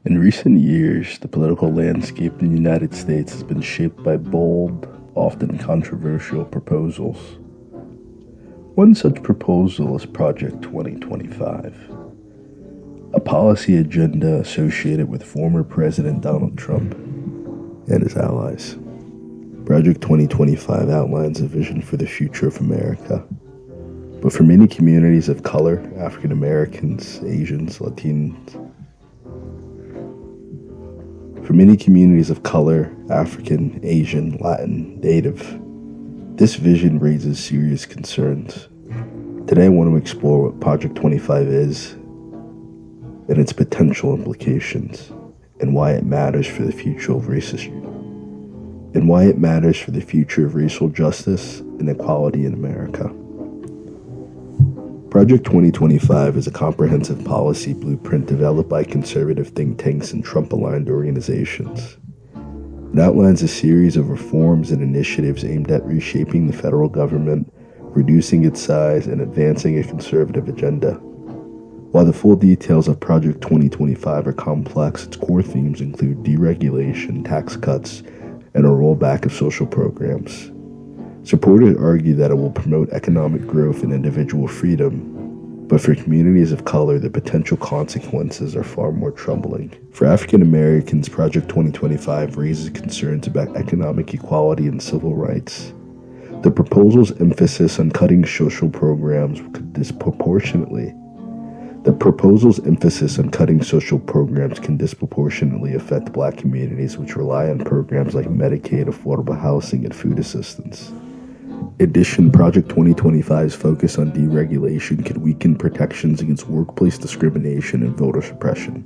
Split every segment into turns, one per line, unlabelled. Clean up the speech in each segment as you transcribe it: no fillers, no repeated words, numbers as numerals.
In recent years, the political landscape in the United States has been shaped by bold, often controversial proposals. One such proposal is Project 2025, a policy agenda associated with former President Donald Trump and his allies. Project 2025 outlines a vision for the future of America. But for many communities of color, African Americans, Asians, Latinos, For many communities of color, African, Asian, Latin, Native, this vision raises serious concerns. Today I want to explore what Project 25 is and its potential implications, and why it matters for the future of racial justice and equality in America. Project 2025 is a comprehensive policy blueprint developed by conservative think tanks and Trump-aligned organizations. It outlines a series of reforms and initiatives aimed at reshaping the federal government, reducing its size, and advancing a conservative agenda. While the full details of Project 2025 are complex, its core themes include deregulation, tax cuts, and a rollback of social programs. Supporters argue that it will promote economic growth and individual freedom, but for communities of color, the potential consequences are far more troubling. For African Americans, Project 2025 raises concerns about economic equality and civil rights. The proposal's emphasis on cutting social programs can disproportionately affect Black communities which rely on programs like Medicaid, affordable housing, and food assistance. In addition, Project 2025's focus on deregulation could weaken protections against workplace discrimination and voter suppression,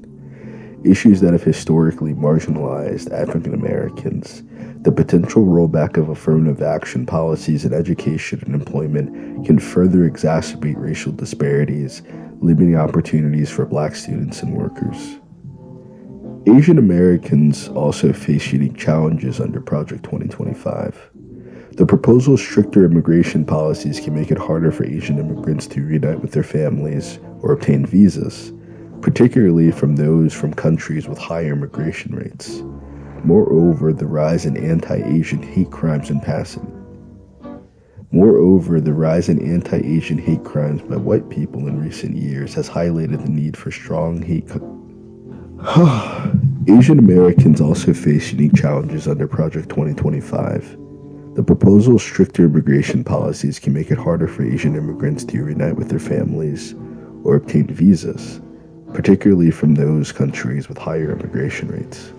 issues that have historically marginalized African Americans. The potential rollback of affirmative action policies in education and employment can further exacerbate racial disparities, limiting opportunities for Black students and workers. Asian Americans also face unique challenges under Project 2025. The proposal's stricter immigration policies can make it harder for Asian immigrants to reunite with their families or obtain visas, particularly from those from countries with higher immigration rates. Moreover, the rise in anti-Asian hate crimes by white people in recent years has highlighted the need for strong Asian Americans also face unique challenges under Project 2025. The proposal's stricter immigration policies can make it harder for Asian immigrants to reunite with their families or obtain visas, particularly from those countries with higher immigration rates.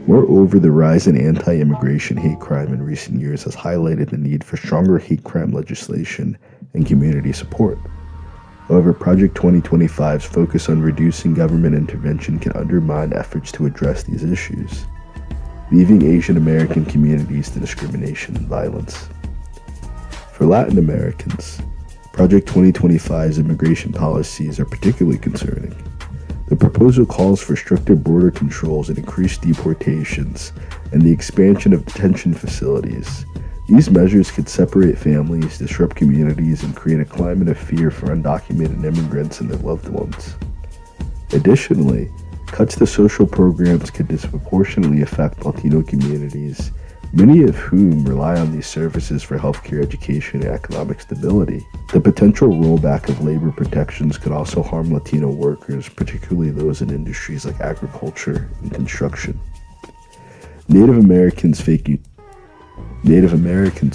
Moreover, the rise in anti-immigration hate crime in recent years has highlighted the need for stronger hate crime legislation and community support. However, Project 2025's focus on reducing government intervention can undermine efforts to address these issues, leaving Asian American communities to discrimination and violence. For Latin Americans, Project 2025's immigration policies are particularly concerning. The proposal calls for stricter border controls and increased deportations and the expansion of detention facilities. These measures could separate families, disrupt communities, and create a climate of fear for undocumented immigrants and their loved ones. Additionally, cuts to social programs could disproportionately affect Latino communities, many of whom rely on these services for healthcare, education, and economic stability. The potential rollback of labor protections could also harm Latino workers, particularly those in industries like agriculture and construction. Native Americans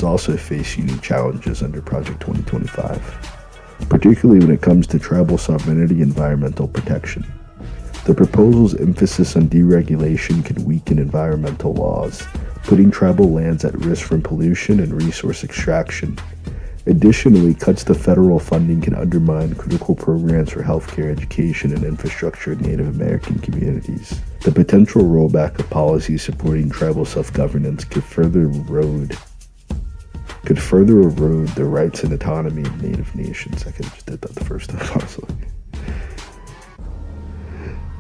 also face unique challenges under Project 2025, particularly when it comes to tribal sovereignty and environmental protection. The proposal's emphasis on deregulation could weaken environmental laws, putting tribal lands at risk from pollution and resource extraction. Additionally, cuts to federal funding can undermine critical programs for healthcare, education, and infrastructure in Native American communities. The potential rollback of policies supporting tribal self-governance could further erode the rights and autonomy of Native nations. I could have just did that the first time, honestly.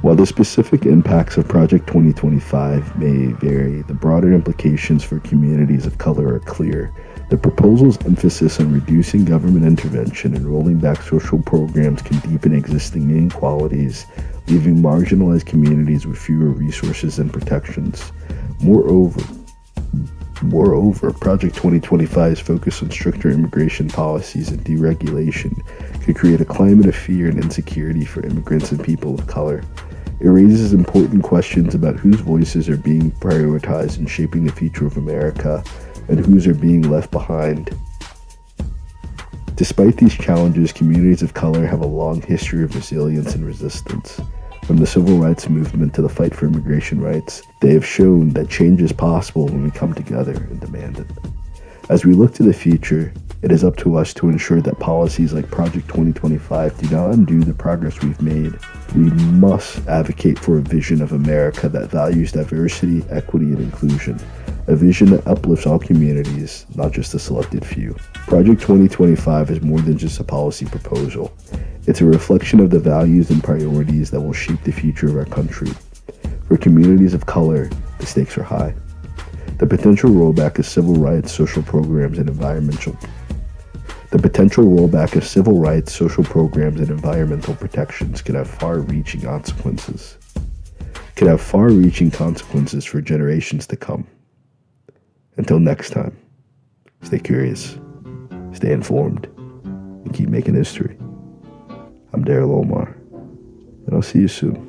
While the specific impacts of Project 2025 may vary, the broader implications for communities of color are clear. The proposal's emphasis on reducing government intervention and rolling back social programs can deepen existing inequalities, leaving marginalized communities with fewer resources and protections. Moreover, Project 2025's focus on stricter immigration policies and deregulation could create a climate of fear and insecurity for immigrants and people of color. It raises important questions about whose voices are being prioritized in shaping the future of America and whose are being left behind. Despite these challenges, communities of color have a long history of resilience and resistance. From the civil rights movement to the fight for immigration rights, they have shown that change is possible when we come together and demand it. As we look to the future, it is up to us to ensure that policies like Project 2025 do not undo the progress we've made. We must advocate for a vision of America that values diversity, equity, and inclusion. A vision that uplifts all communities, not just a selected few. Project 2025 is more than just a policy proposal. It's a reflection of the values and priorities that will shape the future of our country. For communities of color, the stakes are high. The potential rollback of civil rights, social programs, and environmental protections could have far-reaching consequences for generations to come. Until next time, stay curious, stay informed, and keep making history. I'm Daryl Omar, and I'll see you soon.